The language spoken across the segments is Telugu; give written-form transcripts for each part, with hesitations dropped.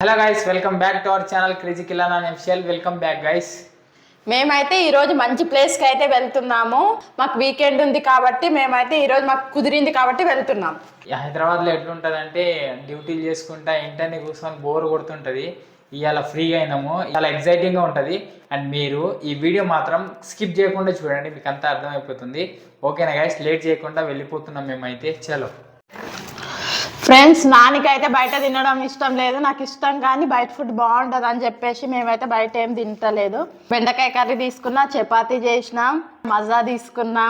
Hello guys, welcome back to our channel crazy killer and official. Welcome back guys. మేమైతే ఈరోజు మంచి ప్లేస్కి అయితే వెళ్తున్నాము. మాకు వీకెండ్ ఉంది కాబట్టి మేమైతే ఈరోజు మాకు కుదిరింది కాబట్టి వెళ్తున్నాం. హైదరాబాద్లో ఎట్లుంటుంది అంటే డ్యూటీలు చేసుకుంటా ఇంటర్ని కూర్చొని బోర్ కొడుతుంటుంది. ఇవాళ ఫ్రీగా అయినాము, చాలా ఎగ్జైటింగ్గా ఉంటుంది. అండ్ మీరు ఈ వీడియో మాత్రం స్కిప్ చేయకుండా చూడండి, మీకు అంతా అర్థమైపోతుంది. ఓకేనా గైస్, లేట్ చేయకుండా వెళ్ళిపోతున్నాం మేమైతే. చలో ఫ్రెండ్స్, నానికైతే బయట తినడం ఇష్టం లేదు. నాకు ఇష్టం కానీ బయట ఫుడ్ బాగుంటుంది అని చెప్పేసి మేమైతే బయట ఏం తింటలేదు. బెండకాయ కర్రీ తీసుకున్నా, చపాతీ చేసిన, మజా తీసుకున్నా,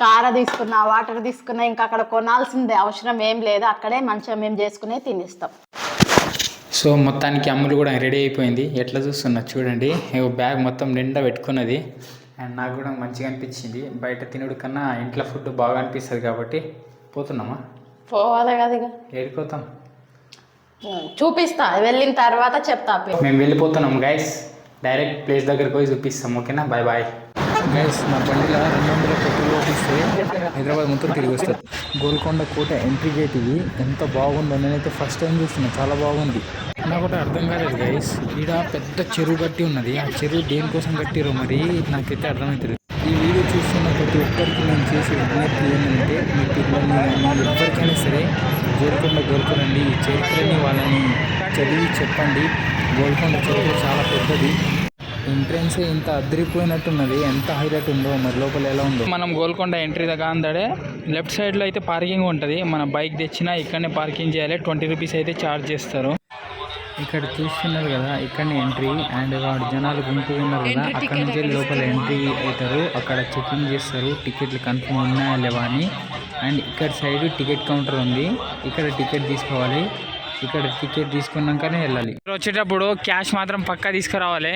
కార తీసుకున్నా, వాటర్ తీసుకున్నా. ఇంకా అక్కడ కొనాల్సిందే అవసరం ఏం లేదు, అక్కడే మంచిగా మేము చేసుకునే తినిస్తాం. సో మొత్తానికి అమ్ములు కూడా రెడీ అయిపోయింది. ఎట్లా చూస్తున్నా చూడండి, బ్యాగ్ మొత్తం నిండా పెట్టుకున్నది. అండ్ నాకు కూడా మంచిగా అనిపించింది. బయట తినడు కన్నా ఇంట్లో ఫుడ్ బాగా అనిపిస్తుంది కాబట్టి పోతున్నామా. పోవాలి కదా, ఇక ఏడిపోతాం చూపిస్తా, వెళ్ళిన తర్వాత చెప్తా. మేము వెళ్ళిపోతున్నాం గైస్, డైరెక్ట్ ప్లేస్ దగ్గరికి పోయి చూపిస్తాం. ఓకేనా, బాయ్ బాయ్ గైస్. నా బండిలో 200 పెట్రోల్ ఓపిస్తే హైదరాబాద్ మొత్తం తిరిగి వస్తుంది. గోల్కొండ కోట ఎంట్రీ గేట్ ఇది ఎంత బాగుందో, నేనైతే ఫస్ట్ టైం చూస్తున్నా, చాలా బాగుంది. నాకు ఒకటి అర్థం కాలేదు గైస్, ఈడ పెద్ద చెరువు కట్టి ఉన్నది. ఆ చెరువు దేనికోసం కట్టిరో మరి నాకైతే అర్థమవుతుంది. ఈ వీడియో చూస్తున్న ప్రతి ఒక్కరికి నేను చేసే విజ్ఞప్తి ఏంటంటే, మీ పిల్లల్ని కానీ ఎవరికైనా సరే గోల్కొండండి, ఈ చరిత్రని వాళ్ళని చదివి చెప్పండి. గోల్కొండ చరిత్ర చాలా పెద్దది. ఎంట్రెన్స్ ఇంత అదిరిపోయినట్టున్నది, ఎంత హైలైట్ ఉందో మరి లోపల ఎలా ఉందో. మనం గోల్కొండ ఎంట్రీ దగ్గర అందడే లెఫ్ట్ సైడ్లో అయితే పార్కింగ్ ఉంటుంది. మన బైక్ తెచ్చినా ఇక్కడనే పార్కింగ్ చేయాలి. 20 రూపీస్ అయితే ఛార్జ్ చేస్తారు. ఇక్కడ చూస్తున్నారు కదా, ఇక్కడనే ఎంట్రీ. అండ్ వాడు జనాలు గుంపు ఉన్నారు కదా, అక్కడ నుంచి లోపల ఎంట్రీ అవుతారు. అక్కడ చెకింగ్ చేస్తారు టికెట్లు కన్ఫర్మ్ ఉన్నాయా లేవా అని. అండ్ ఇక్కడ సైడ్ టికెట్ కౌంటర్ ఉంది, ఇక్కడ టికెట్ తీసుకోవాలి. ఇక్కడ టికెట్ తీసుకున్నాకనే వెళ్ళాలి. వచ్చేటప్పుడు క్యాష్ మాత్రం పక్కా తీసుకురావాలి,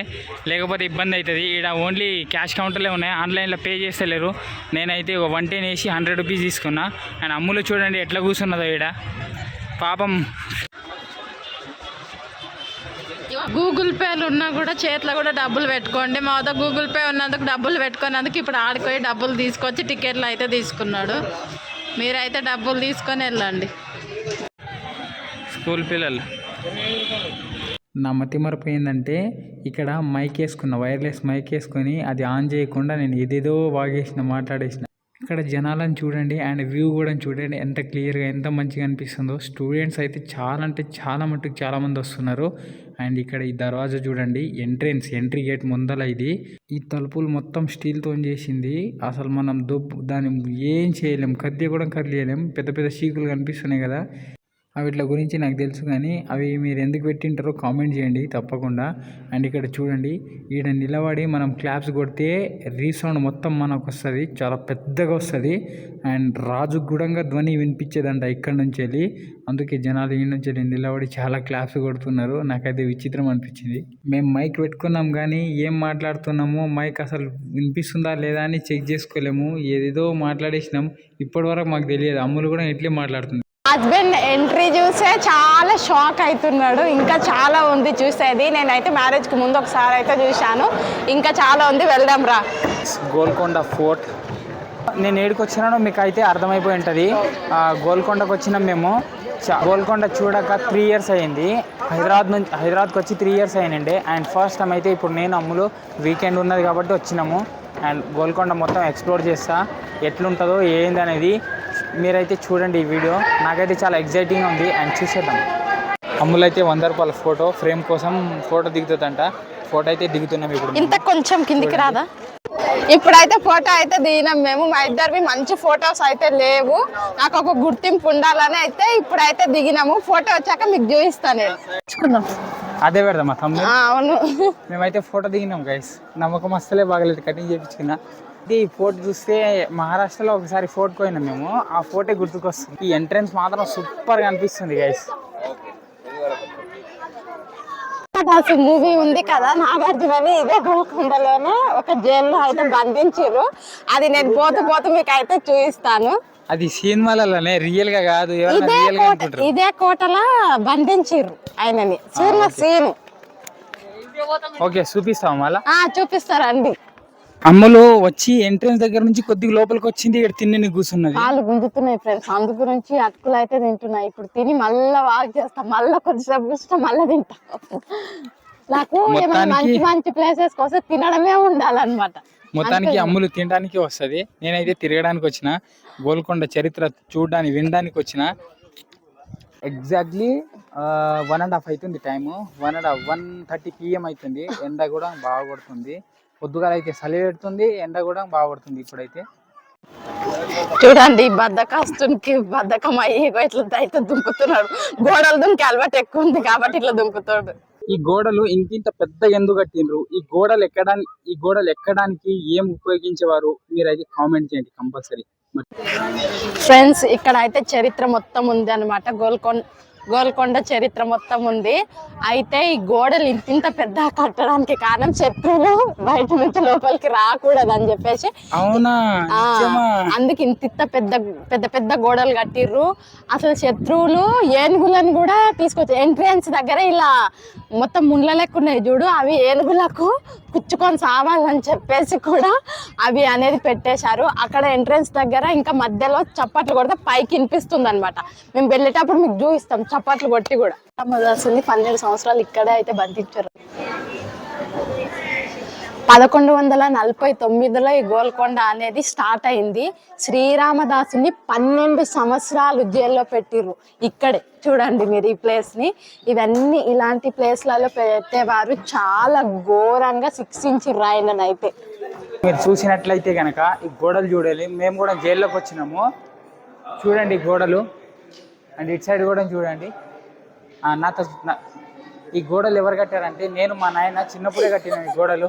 లేకపోతే ఇబ్బంది అవుతుంది. ఇక్కడ ఓన్లీ క్యాష్ కౌంటర్లే ఉన్నాయి, ఆన్లైన్లో పే చేస్తలేరు. నేనైతే 110 వేసి 100 రూపీస్ తీసుకున్నా. అండ్ అమ్ములు చూడండి ఎట్లా కూర్చున్నదో ఇక్కడ పాపం. గూగుల్ పేలు ఉన్నా కూడా చేతిలో కూడా డబ్బులు పెట్టుకోండి. మా వద్ద గూగుల్ పే ఉన్నందుకు డబ్బులు పెట్టుకున్నందుకు ఇప్పుడు ఆడుకొని డబ్బులు తీసుకొచ్చి టికెట్లు అయితే తీసుకున్నాడు. మీరైతే డబ్బులు తీసుకొని వెళ్ళండి. స్కూల్ పిల్లలు. నా మతి మరపు ఏంటంటే, ఇక్కడ మైక్ వేసుకున్న, వైర్లెస్ మైక్ వేసుకొని అది ఆన్ చేయకుండా నేను ఏదేదో వాగేసిన, మాట్లాడేసిన. ఇక్కడ జనాలను చూడండి అండ్ వ్యూ కూడా చూడండి ఎంత క్లియర్గా, ఎంత మంచిగా అనిపిస్తుందో. స్టూడెంట్స్ అయితే చాలా అంటే చాలా మట్టుకు చాలామంది వస్తున్నారు. అండ్ ఇక్కడ ఈ దర్వాజా చూడండి, ఎంట్రీ గేట్ ముందల ఇది. ఈ తలుపులు మొత్తం స్టీల్తో చేసింది. అసలు మనం దాన్ని ఏం చేయలేం, కదిలి కూడా కదిలియలేం. పెద్ద పెద్ద షీకులు కనిపిస్తున్నాయి కదా, వీటి గురించి నాకు తెలుసు, కానీ అవి మీరు ఎందుకు పెట్టింటారో కామెంట్ చేయండి తప్పకుండా. అండ్ ఇక్కడ చూడండి, ఈడ నిలబడి మనం క్లాప్స్ కొడితే రీసౌండ్ మొత్తం మనకు వస్తుంది, చాలా పెద్దగా వస్తుంది. అండ్ రాజు గుడంగా ధ్వని వినిపించేదంట ఇక్కడ నుంచి వెళ్ళి. అందుకే జనాలు ఈ నుంచి వెళ్ళి నిలబడి చాలా క్లాప్స్ కొడుతున్నారు. నాకైతే విచిత్రం అనిపించింది. మేము మైక్ పెట్టుకున్నాం కానీ ఏం మాట్లాడుతున్నామో మైక్ అసలు వినిపిస్తుందా లేదా అని చెక్ చేసుకోలేము. ఏదేదో మాట్లాడేసినాం, ఇప్పటి వరకు మాకు తెలియదు. అమ్ములు కూడా ఇట్లే మాట్లాడుతుంది. హస్బెండ్ ఎంట్రీ చూసే చాలా షాక్ అవుతున్నాడు. ఇంకా చాలా ఉంది చూసేది. నేనైతే మ్యారేజ్కి ముందు ఒకసారి అయితే చూశాను, ఇంకా చాలా ఉంది, వెళ్దాం రా. గోల్కొండ ఫోర్ట్. నేను ఏడికి వచ్చినానో మీకు అయితే అర్థమైపోయి ఉంటుంది. గోల్కొండకు వచ్చినాం మేము. గోల్కొండ చూడక 3 years అయ్యింది. హైదరాబాద్కి వచ్చి 3 years అయ్యిందండి. అండ్ ఫస్ట్ టైం అయితే ఇప్పుడు నేను అమ్ములు వీకెండ్ ఉన్నది కాబట్టి వచ్చినాము. అండ్ గోల్కొండ మొత్తం ఎక్స్ప్లోర్ చేస్తా, ఎట్లుంటుందో ఏంది అనేది మీరైతే చూడండి ఈ వీడియో. నాకైతే చాలా ఎగ్జైటింగ్గా ఉంది. అండ్ చూసేద్దాం. అమ్ములు అయితే 100 రూపాయల ఫోటో ఫ్రేమ్ కోసం ఫోటో దిగుతుందంట. ఫోటో అయితే దిగుతున్నాం ఇప్పుడు. ఇంత కొంచెం కిందికి రాదా. ఇప్పుడైతే ఫోటో అయితే దిగినాం మేము. మా ఇద్దరివి మంచి ఫొటోస్ అయితే లేవు, నాకు ఒక గుర్తింపు ఉండాలని అయితే ఇప్పుడైతే దిగినాము. ఫోటో వచ్చాక మీకు చూపిస్తాను. అదే పెడదాం మా తమ్ముడు. అవును, మేమైతే ఫోటో దిగినాం గైస్. నమ్మకం అస్సలే బాగలేదు, కటింగ్ చేయించుకున్నా. ఈ ఫోటో చూస్తే మహారాష్ట్రలో ఒకసారి ఫోటోకి పోయినాం మేము, ఆ ఫోటో గుర్తుకొస్తుంది. ఈ ఎంట్రన్స్ మాత్రం సూపర్గా అనిపిస్తుంది గైస్. మూవీ ఉంది కదా నాగార్జునని, ఇదే గోల్కొండలోనే ఒక జైల్లో అయితే బంధించారు. అది నేను పోతూ మీకు అయితే చూపిస్తాను. అది సినిమాలలోనే, రియల్ గా కాదు. ఇదే కోటలా బంధించారు ఆయనని, చిన్న సీన్. ఓకే చూపిస్తాం మళ్ళా. చూపిస్తారండి. అమ్మలు వచ్చి ఎంట్రన్స్ దగ్గర నుంచి కొద్దిగా లోపలికి వచ్చింది, ఇక్కడ తిని కూర్చున్నది. కాళ్ళు గుంజుతున్నాయి ఫ్రెండ్స్, అందు గురించి అటుకులు అయితే తింటున్నాయి. ఇప్పుడు తిని మళ్ళా వాక్ చేస్తా, మళ్ళా కొద్దిసేపు చూస్తా, మళ్ళా తింటా. నాకు మంచి మంచి ప్లేసెస్ కోసం తినడమే ఉండాలన్నమాట. మొత్తానికి అమ్ములు తినడానికి వస్తుంది, నేనైతే తిరగడానికి వచ్చిన, గోల్కొండ చరిత్ర చూడడానికి వినడానికి వచ్చిన. ఎగ్జాక్ట్లీ 1:30 అవుతుంది టైము, 1:30 PM అవుతుంది. ఎండ కూడా బాగా కొడుతుంది, పొద్దుగాల అయితే చలి పెడుతుంది, ఎండ కూడా బాగా పడుతుంది. ఇప్పుడైతే చూడండి, బద్దకస్తునికి బద్దకం అయ్యి ఇట్లా అయితే దుంకుతున్నాడు. గోడలు దుంకి అలవాటు ఎక్కువ ఉంది కాబట్టి ఇట్లా దుంకుతాడు. ఈ గోడలు ఇంత పెద్ద ఎందుకు కట్టిండ్రు, ఈ గోడలు ఎక్కడానికి ఏం ఉపయోగించేవారు, మీరైతే కామెంట్ చేయండి కంపల్సరీ. ఫ్రెండ్స్, ఇక్కడ అయితే చరిత్ర మొత్తం ఉంది అనమాట. గోల్కొండ చరిత్ర మొత్తం ఉంది. అయితే ఈ గోడలు ఇంత పెద్ద కట్టడానికి కారణం శత్రువులు బయట నుంచి లోపలికి రాకూడదు అని చెప్పేసి, అవునా, అందుకే ఇంత పెద్ద పెద్ద పెద్ద గోడలు కట్టిర్రు. అసలు శత్రువులు ఏనుగులను కూడా తీసుకొచ్చి ఎంట్రన్స్ దగ్గర ఇలా మొత్తం ముండ్ల లెక్క ఉన్నాయి చూడు, అవి ఏనుగులకు కుచ్చుకొని సావాలని చెప్పేసి కూడా అవి అనేది పెట్టేశారు. అక్కడ ఎంట్రన్స్ దగ్గర ఇంకా మధ్యలో చప్పట్లు కొడితే పైకి వినిపిస్తుంది అనమాట. మేము వెళ్ళేటప్పుడు మీకు చూపిస్తాం చప్పట్లు కొట్టి కూడా. రామదాసుని 12 సంవత్సరాలు ఇక్కడే అయితే బంధించారు. 1149లో ఈ గోల్కొండ అనేది స్టార్ట్ అయింది. శ్రీరామదాసుని 12 సంవత్సరాలు జైల్లో పెట్టిర్రు. ఇక్కడే చూడండి మీరు ఈ ప్లేస్ ని. ఇవన్నీ ఇలాంటి ప్లేస్లలో పెట్టేవారు, చాలా ఘోరంగా శిక్షించిర్రు ఆయననైతే. మీరు చూసినట్లయితే కనుక ఈ గోడలు చూడాలి, మేము కూడా జైల్లోకి వచ్చినాము. చూడండి గోడలు, అండ్ ఇటు సైడ్ కూడా చూడండి. నాతో ఈ గోడలు ఎవరు కట్టారంటే నేను, మా నాయన చిన్నప్పుడే కట్టిన ఈ గోడలు.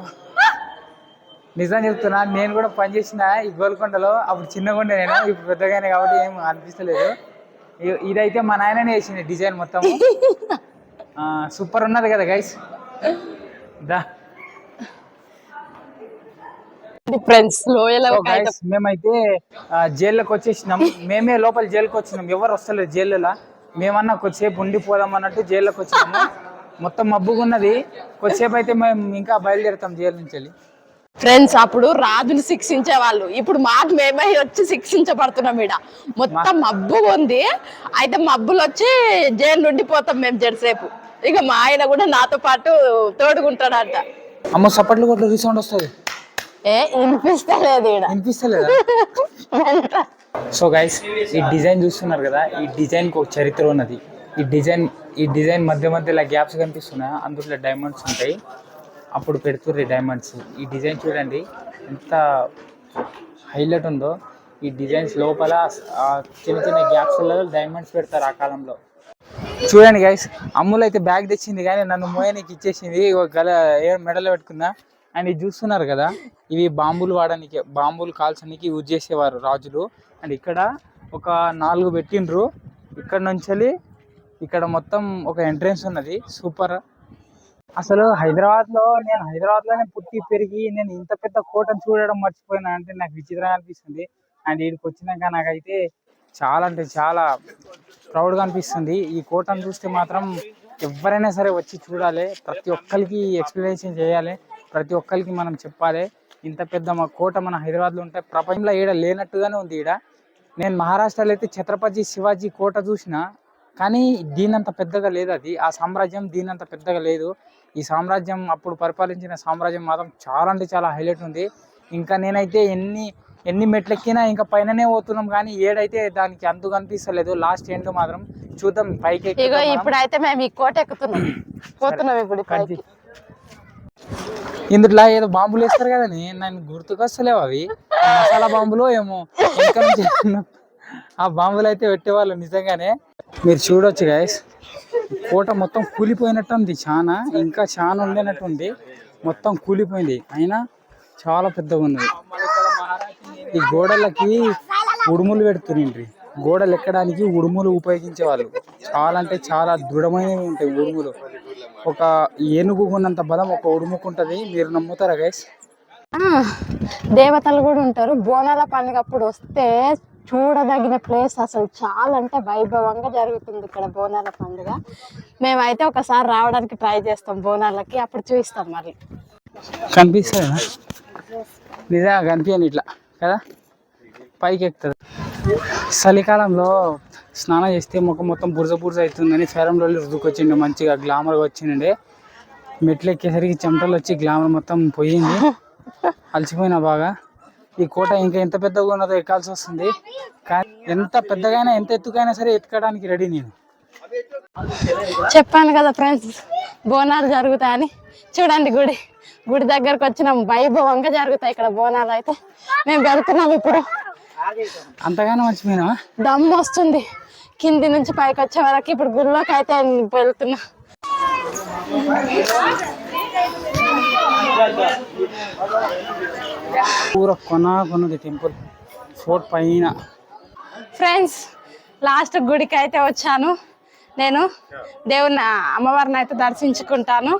నిజం చెప్తున్నా, నేను కూడా పనిచేసిన ఈ గోల్కొండలో. అప్పుడు చిన్నగా ఉండే నేను, ఇప్పుడు పెద్దగానే కాబట్టి ఏం అనిపిస్తలేదు. ఇదైతే మా నాయననే వేసింది డిజైన్ మొత్తం. సూపర్ ఉన్నది కదా గైస్. మేమైతే జైల్లోకి వచ్చేసినాం, మేమే లోపల జైలుకి వచ్చినాం, ఎవరు వస్తలేదు జైల్లో. మేమన్నా కొద్దిసేపు ఉండిపోదాం అన్నట్టు జైల్లోకి వచ్చినాము. మొత్తం మబ్బుగా ఉన్నది, కొద్దిసేపు అయితే మేము ఇంకా బయలుదేరుతాం జైలు నుంచి వెళ్ళి. ఫ్రెండ్స్, అప్పుడు రాజులు శిక్షించే వాళ్ళు, ఇప్పుడు మాకు మేమే వచ్చి శిక్షించబడుతున్నాం. ఈడ మొత్తం మబ్బు ఉంది, అయితే మబ్బులు వచ్చి జైలు ఉండిపోతాం మేము జరసేపు. ఇక మా ఆయన కూడా నాతో పాటు తోడుకుంటాడంట. అమ్మ సపట్లు కొట్లు రీసౌండ్ వస్తుంది, వినిపిస్తలేదు ఈడ, వినిపిస్తలేదా? సో గైస్, ఈ డిజైన్ చూస్తున్నారు కదా, ఈ డిజైన్ కి ఒక చరిత్ర ఉన్నది. ఈ డిజైన్ మధ్య మధ్యలో గ్యాప్స్ కనిపిస్తున్నాయి, అందులో డైమండ్స్ ఉంటాయి. అప్పుడు పెడుతుర్రు డైమండ్స్. ఈ డిజైన్ చూడండి ఎంత హైలైట్ ఉందో. ఈ డిజైన్స్ లోపల చిన్న చిన్న గ్యాప్స్లలో డైమండ్స్ పెడతారు ఆ కాలంలో. చూడండి గైస్, అమ్ములు అయితే బ్యాగ్ తెచ్చింది కానీ నన్ను మోయనికి ఇచ్చేసింది, ఒక మెడలో పెట్టుకున్నా. అండ్ ఇది చూస్తున్నారు కదా, ఇవి బాంబులు వాడడానికి, బాంబులు కాల్చడానికి యూజ్ చేసేవారు రాజులు. అండ్ ఇక్కడ ఒక 4 పెట్టిండ్రు. ఇక్కడ నుంచి ఇక్కడ మొత్తం ఒక ఎంట్రెన్స్ ఉన్నది. సూపర్. అసలు నేను హైదరాబాద్లోనే పుట్టి పెరిగి నేను ఇంత పెద్ద కోటను చూడడం మర్చిపోయినా అంటే నాకు విచిత్రంగా అనిపిస్తుంది. అండ్ వీడికి వచ్చినాక నాకైతే చాలా అంటే చాలా ప్రౌడ్గా అనిపిస్తుంది. ఈ కోటను చూస్తే మాత్రం ఎవరైనా సరే వచ్చి చూడాలి, ప్రతి ఒక్కరికి ఎక్స్ప్లెనేషన్ చేయాలి, ప్రతి ఒక్కరికి మనం చెప్పాలి. ఇంత పెద్ద మా కోట మన హైదరాబాద్లో ఉంటే ప్రపంచంలో ఈడ లేనట్టుగానే ఉంది. ఈడ నేను మహారాష్ట్రలో అయితే ఛత్రపతి శివాజీ కోట చూసిన, కానీ దీనంత పెద్దగా లేదు అది. ఆ సామ్రాజ్యం దీనంత పెద్దగా లేదు. ఈ సామ్రాజ్యం అప్పుడు పరిపాలించిన సామ్రాజ్యం మాత్రం చాలా అంటే చాలా హైలైట్ ఉంది. ఇంకా నేనైతే ఎన్ని మెట్లు ఎక్కినా ఇంకా పైననే పోతున్నాం, కానీ ఏడైతే దానికి అంతు కనిపిస్తలేదు. లాస్ట్ ఎండ్ మాత్రం చూద్దాం పైకి. ఇప్పుడైతే మేము ఈ కోట ఎక్కుతున్నాం, పోతున్నాం ఇప్పుడు పైకి. ఇందులో ఏదో బాంబులు వేస్తారు కదా, నన్ను గుర్తుకొస్తలేవు అవి, మసాలా బాంబులు ఏమో. ఆ బాంబులు అయితే పెట్టేవాళ్ళు నిజంగానే. మీరు చూడొచ్చు గైస్, కోట మొత్తం కూలిపోయినట్టు ఉంది, ఇంకా చాలా ఉండేనట్టు ఉంది. మొత్తం కూలిపోయింది, అయినా చాలా పెద్దగా ఉన్నది. ఈ గోడలకి ఉడుములు పెడుతుండ్రి, గోడలు ఎక్కడానికి ఉడుములు ఉపయోగించేవాళ్ళు. చాలా అంటే చాలా దృఢమైనవి ఉంటాయి ఉడుములు. ఒక ఏనుగు ఉన్నంత బలం ఒక ఉడుముకుంటది. మీరు నమ్ముతారా గైస్? దేవతలు కూడా ఉంటారు. బోనాల పండుగ అప్పుడు వస్తే చూడదగిన ప్లేస్, అసలు చాలా అంటే వైభవంగా జరుగుతుంది ఇక్కడ బోనాల పండుగ. మేమైతే ఒకసారి రావడానికి ట్రై చేస్తాం బోనాలకి, అప్పుడు చూపిస్తాం. మరి కనిపిస్తాయా? నిజంగా కనిపించను ఇట్లా కదా, పైకి ఎక్కుతుంది. చలికాలంలో స్నానం చేస్తే ముఖం మొత్తం బురద బురద అవుతుందని ఫేరం రోజులు రుద్దుకొచ్చిండు, మంచిగా గ్లామర్గా వచ్చిండే. మెట్లు ఎక్కేసరికి చెమటలు వచ్చి గ్లామర్ మొత్తం పోయింది, అలసిపోయినా బాగా. ఈ కోట ఇంకా ఎంత పెద్దగా ఉన్నదో ఎక్కాల్సి వస్తుంది, కానీ ఎంత పెద్దగైనా ఎంత ఎత్తుకైనా సరే ఎక్కడానికి రెడీ నేను. చెప్పాను కదా ఫ్రెండ్స్, బోనాలు జరుగుతాయని. చూడండి గుడి దగ్గరకు వచ్చినాం, వైభవంగా జరుగుతాయి ఇక్కడ బోనాలు. అయితే మేము వెళ్తున్నాం ఇప్పుడు. అంతగానో మర్చిపోయినా, దమ్ము వస్తుంది కింది నుంచి పైకి వచ్చే వరకు. ఇప్పుడు గుళ్ళోకి అయితే వెళ్తున్నా. పూర కొన్నది టెంపుల్ ఫోర్ట్ పైన. ఫ్రెండ్స్, లాస్ట్ గుడికి అయితే వచ్చాను నేను. దేవుని అమ్మవారిని అయితే దర్శించుకుంటాను.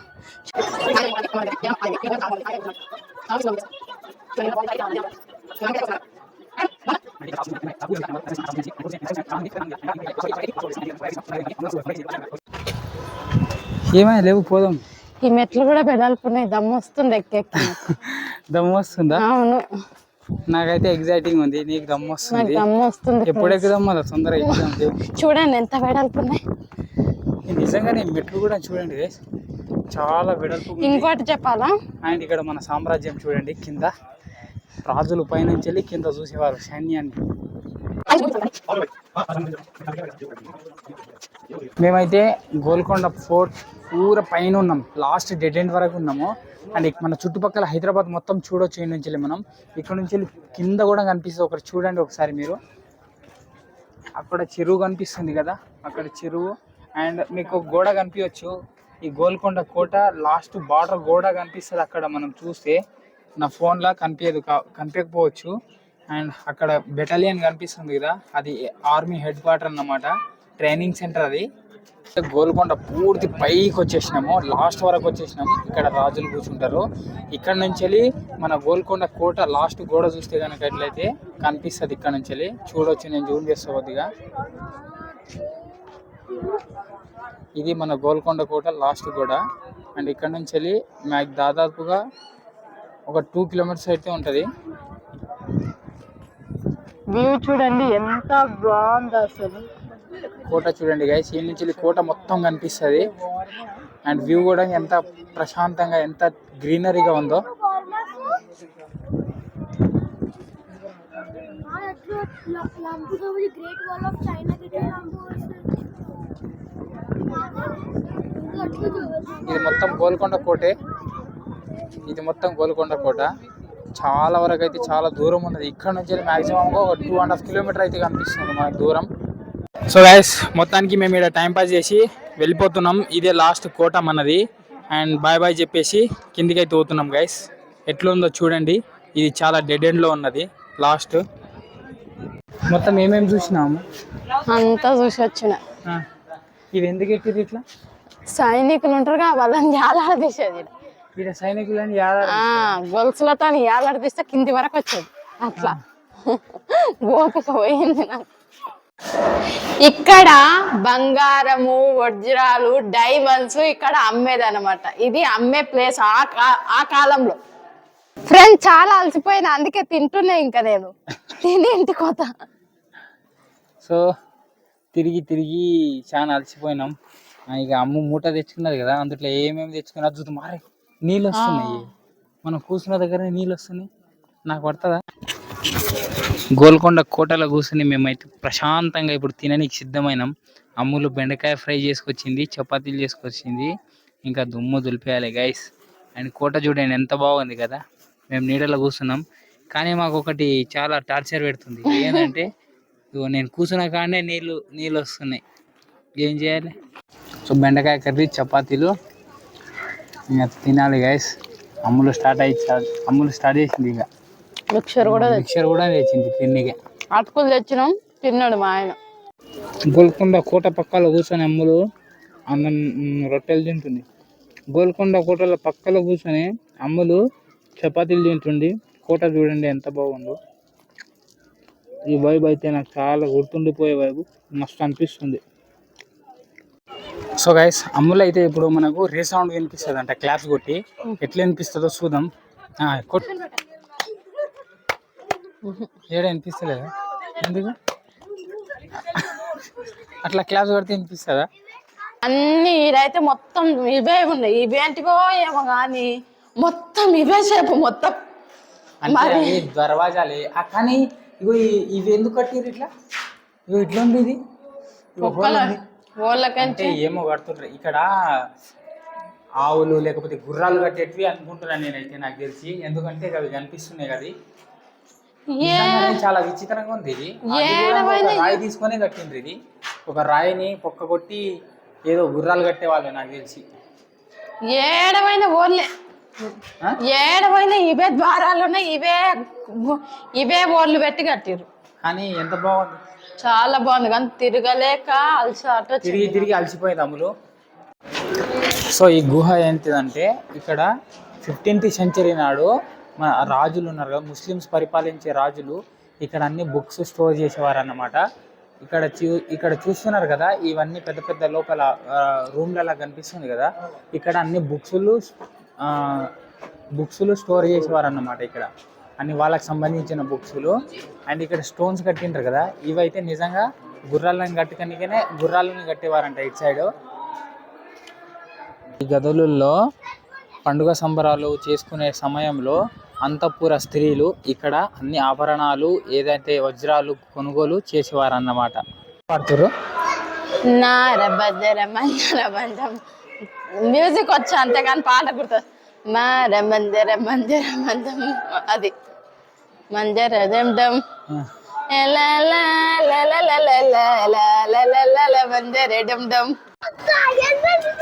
ఏమైనా లేవు, పోదాం. ఈ మెట్లు కూడా పెదాలుకున్నాయి, దమ్ము వస్తుంది ఎక్కెక్కి. దమ్ము వస్తుందా? అవును, నాకైతే ఎగ్జైటింగ్ ఉంది. నీకు దమ్ము వస్తుంది? దమ్ము వస్తుంది. ఎప్పుడు ఎక్కుదాం అలా తొందరగా ఎక్కుదాం. చూడండి ఎంత వెడల్పున్నాయి. నిజంగానే మెట్లు కూడా చూడండి, చాలా వెడల్పు. ఇంకోటి చెప్పాలా, అండ్ ఇక్కడ మన సామ్రాజ్యం చూడండి, కింద రాజులు పైనుంచి వెళ్ళి కింద చూసేవారు సైన్యాన్ని. మేమైతే గోల్కొండ ఫోర్ట్ పూర పైన ఉన్నాం, లాస్ట్ డెడ్ ఎండ్ వరకు ఉన్నాము. అండ్ మన చుట్టుపక్కల హైదరాబాద్ మొత్తం చూడొచ్చు. ఈ నుంచి మనం ఇక్కడ నుంచి వెళ్ళి కింద కూడా కనిపిస్తుంది. ఒకటి చూడండి ఒకసారి మీరు, అక్కడ చెరువు కనిపిస్తుంది కదా, అక్కడ చెరువు. అండ్ మీకు గోడ కనిపించవచ్చు, ఈ గోల్కొండ కోట లాస్ట్ బార్డర్ గోడ కనిపిస్తుంది అక్కడ. మనం చూస్తే నా ఫోన్లో కనిపించకపోవచ్చు. అండ్ అక్కడ బెటాలియన్ కనిపిస్తుంది కదా, అది ఆర్మీ హెడ్ క్వార్టర్ అన్నమాట, ట్రైనింగ్ సెంటర్ అది. గోల్కొండ పూర్తి పైకి వచ్చేసినాము, లాస్ట్ వరకు వచ్చేసినాము. ఇక్కడ రాజులు కూర్చుంటారు. ఇక్కడ నుంచి వెళ్ళి మన గోల్కొండ కోట లాస్ట్ గోడ చూస్తే కనుక ఎట్లయితే కనిపిస్తుంది. ఇక్కడ నుంచి వెళ్ళి చూడవచ్చు. నేను జూమ్ చేస్తా కొద్దిగా. ఇది మన గోల్కొండ కోట లాస్ట్ గోడ. అండ్ ఇక్కడ నుంచి వెళ్ళి మాకు దాదాపుగా ఒక 2 కిలోమీటర్స్ అయితే ఉంటుంది. వ్యూ చూడండి ఎంత బాగుంది అసలు. కోట చూడండి గైస్, ఈ నుంచి వెళ్ళి కోట మొత్తం కనిపిస్తుంది. అండ్ వ్యూ కూడా ఎంత ప్రశాంతంగా, ఎంత గ్రీనరీగా ఉందో. ఇది మొత్తం గోల్కొండ కోటే, ఇది మొత్తం గోల్కొండ కోట. చాలా వరకు అయితే చాలా దూరం ఉన్నది. ఇక్కడ నుంచి మ్యాక్సిమంగా ఒక 2.5 కిలోమీటర్ అయితే కనిపిస్తుంది మనకు దూరం. సో గైస్, మొత్తానికి మేము ఇక్కడ టైంపాస్ చేసి వెళ్ళిపోతున్నాం. ఇదే లాస్ట్ కోట మనది. అండ్ బాయ్ బాయ్ చెప్పేసి కిందికి అయితే పోతున్నాం గైస్. ఎట్లుందో చూడండి, ఇది చాలా డెడ్ ఎండ్లో ఉన్నది లాస్ట్. మొత్తం ఏమేమి చూసినాము అంతా చూసి వచ్చిన. ఇది ఎందుకు ఎక్కింది ఇట్లా? సైనికులు ఉంటారు వాళ్ళని యాలాడదీసేది. ఇక్కడ సైనికులని గొలుసులతో యాలాడదీస్తే కింది వరకు వచ్చేది. అట్లా ఓపిక పోయింది నాకు. ఇక్కడ బంగారము, వజ్రాలు, డైమండ్స్ ఇక్కడ అమ్మేది అనమాట. ఇది అమ్మే ప్లేస్ ఆ కాలంలో. ఫ్రెండ్స్, చాలా అలసిపోయినా, అందుకే తింటున్నా. ఇంకా నేను తిని ఇంటికి పోతా. సో తిరిగి తిరిగి చాలా అలసిపోయినాం. ఇక అమ్మ మూట తెచ్చుకున్నది కదా, అందులో ఏమేమి తెచ్చుకున్నా చూద్దాం. మారే నీళ్ళు వస్తున్నాయి, మనం కూర్చున్న దగ్గర నీళ్ళు వస్తున్నాయి. నాకు పడుతుందా? గోల్కొండ కోటలో కూర్చుని మేమైతే ప్రశాంతంగా ఇప్పుడు తినడానికి సిద్ధమైనాం. అమ్ములు బెండకాయ ఫ్రై చేసుకొచ్చింది, చపాతీలు చేసుకొచ్చింది, ఇంకా దుమ్ము దులిపేయాలి గైస్. అండ్ కోట చూడండి ఎంత బాగుంది కదా. మేము నీడలో కూర్చున్నాం, కానీ మాకు ఒకటి చాలా టార్చర్ పెడుతుంది. ఏంటంటే నేను కూర్చున్న కాడనే నీళ్ళు వస్తున్నాయి. ఏం చేయాలి? సో బెండకాయ కర్రీ, చపాతీలు ఇంకా తినాలి గైస్. అమ్ములు స్టార్ట్ చేసింది. ఇక మిక్చర్ కూడా తెచ్చింది తిండిగా. అటుకులు తెచ్చినాం, తిన్నాడు మా ఆయన. గోల్కొండ కోట పక్కలో కూర్చొని అమ్ములు అన్నం రొట్టెలు తింటుంది. గోల్కొండ కోటల పక్కలో కూర్చొని అమ్ములు చపాతీలు తింటుంది. కోట చూడండి ఎంత బాగుందో. ఈ వైబ్ అయితే నాకు చాలా గుర్తుండిపోయే వైబ్, మస్తు అనిపిస్తుంది. సో గైస్, అమ్ములు అయితే ఇప్పుడు మనకు రీసౌండ్ వినిపిస్తుంది అంట, క్లాప్స్ కొట్టి. ఎట్లా వినిపిస్తుందో చూద్దాం. ఏడ వినిపిస్తలేదా? ఎందుకు అట్లా క్లాస్ కొడితే వినిపిస్తుందా? అన్ని ఇదైతే మొత్తం ఇవే ఉన్నాయి. ఇవేంటివో ఏమో కానీ మొత్తం ఇవే షేపు మొత్తం. అంటే అవి దర్వాజాలే కానీ ఇగో ఇవి ఎందుకు కట్టిరు ఇట్లా? ఇగో ఇట్లా ఉంది ఇది అంటే ఏమో కడుతుంటారు ఇక్కడ. ఆవులు లేకపోతే గుర్రాలు కట్టేటివి అనుకుంటున్నాను నేనైతే, నాకు తెలిసి. ఎందుకంటే అవి కనిపిస్తున్నాయి కదా, చాలా విచిత్రంగా ఉంది ఇది. రాయి తీసుకొని కట్టిండ్రు ఇది. ఒక రాయిని పొక్క కొట్టి ఏదో గుర్రాలు కట్టేవాళ్ళు నాకు తెలిసి. ఏడవైనా ఇవే ద్వారాలు ఉన్నాయి, ఇవే ఓళ్ళు పెట్టి కట్టిరు. కానీ ఎంత బాగుంది, చాలా బాగుంది. కానీ తిరగలేక తిరిగి అలసిపోయింది అమ్ములు. సో ఈ గుహ ఏంటిదంటే ఇక్కడ 15th century నాడు మన రాజులు ఉన్నారు కదా, ముస్లిమ్స్ పరిపాలించే రాజులు ఇక్కడ అన్ని బుక్స్ స్టోర్ చేసేవారు అన్నమాట. ఇక్కడ చూస్తున్నారు కదా, ఇవన్నీ పెద్ద పెద్ద లోపల రూమ్లలో కనిపిస్తుంది కదా, ఇక్కడ అన్ని బుక్స్లు స్టోర్ చేసేవారు అన్నమాట. ఇక్కడ అన్ని వాళ్ళకి సంబంధించిన బుక్స్లు. అండ్ ఇక్కడ స్టోన్స్ కట్టింటారు కదా, ఇవైతే నిజంగా గుర్రాలను కట్టేవారంట ఇటు సైడ్. ఈ గదులలో పండుగ సంబరాలు చేసుకునే సమయంలో అంతఃపుర స్త్రీలు ఇక్కడ అన్ని ఆభరణాలు ఏదైతే వజ్రాలు కొనుగోలు చేసేవారు అన్నమాట. పాడుతురు మ్యూజిక్ వచ్చా అంతేగాని పాట గుర్తు. మందిర మందిర మందం అది మంజర దమ్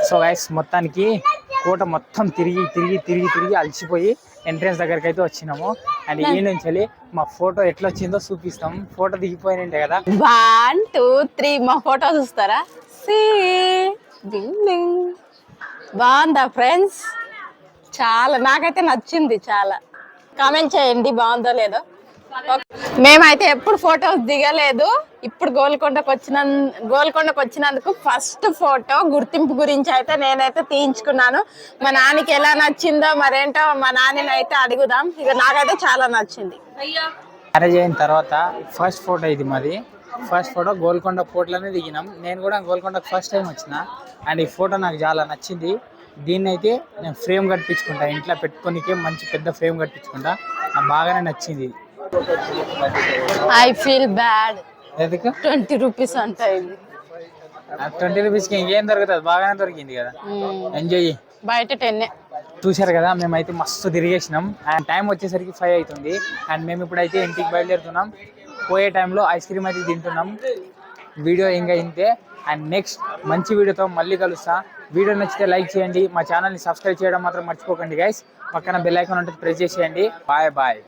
సో గైస్ మొత్తానికి కోట మొత్తం తిరిగి అలసిపోయి ఎంట్రన్స్ దగ్గరికి అయితే వచ్చినాము. అండ్ ఈ నుంచి మా ఫోటో ఎట్లా వచ్చిందో చూపిస్తాం. ఫోటో దిగిపోయినంటే కదా, 1 2 3 మా ఫోటో చూస్తారా? బాగుందా ఫ్రెండ్స్? చాలా, నాకైతే నచ్చింది చాలా. కామెంట్ చేయండి బాగుందో లేదో. మేమైతే ఎప్పుడు ఫొటోస్ దిగలేదు. ఇప్పుడు గోల్కొండకు వచ్చినందుకు ఫస్ట్ ఫోటో గుర్తింపు గురించి అయితే నేనైతే తీయించుకున్నాను. మా నాన్నకి ఎలా నచ్చిందో మరేంటో మా నాన్నని అయితే అడుగుదాం. ఇక నాకైతే చాలా నచ్చింది. మ్యారేజ్ అయిన తర్వాత ఫస్ట్ ఫోటో ఇది మాది. ఫస్ట్ ఫోటో గోల్కొండ కోటలోనే దిగినాం. నేను కూడా గోల్కొండకు ఫస్ట్ టైం వచ్చిన. అండ్ ఈ ఫోటో నాకు చాలా నచ్చింది. దీన్ని అయితే నేను ఫ్రేమ్ కట్టించుకుంటా, ఇంట్లో పెట్టుకోనికే మంచి పెద్ద ఫ్రేమ్ కట్టించుకుంటా. నాకు బాగానే నచ్చింది. I feel bad. 20 రూపీస్ అంట ఇది. 20 రూపీస్కి ఇంకేం దొరుకుతుంది, బాగానే దొరికింది కదా, ఎంజాయ్. బయట 10 చూశారు కదా, మేమైతే మస్తు తిరిగేసినాం. అండ్ టైం వచ్చేసరికి 5 అవుతుంది. అండ్ మేము ఇప్పుడైతే ఇంటికి బయలుదేరుతున్నాం. పోయే టైంలో ఐస్ క్రీమ్ అయితే తింటున్నాం. వీడియో ఇంకా ఇంతే. అండ్ నెక్స్ట్ మంచి వీడియోతో మళ్ళీ కలుస్తా. వీడియో నచ్చితే లైక్ చేయండి, మా ఛానల్ని సబ్స్క్రైబ్ చేయడం మాత్రం మర్చిపోకండి గైస్. పక్కన బెల్ ఐకాన్ ఉంటుంది, ప్రెస్ చేసేయండి. బాయ్.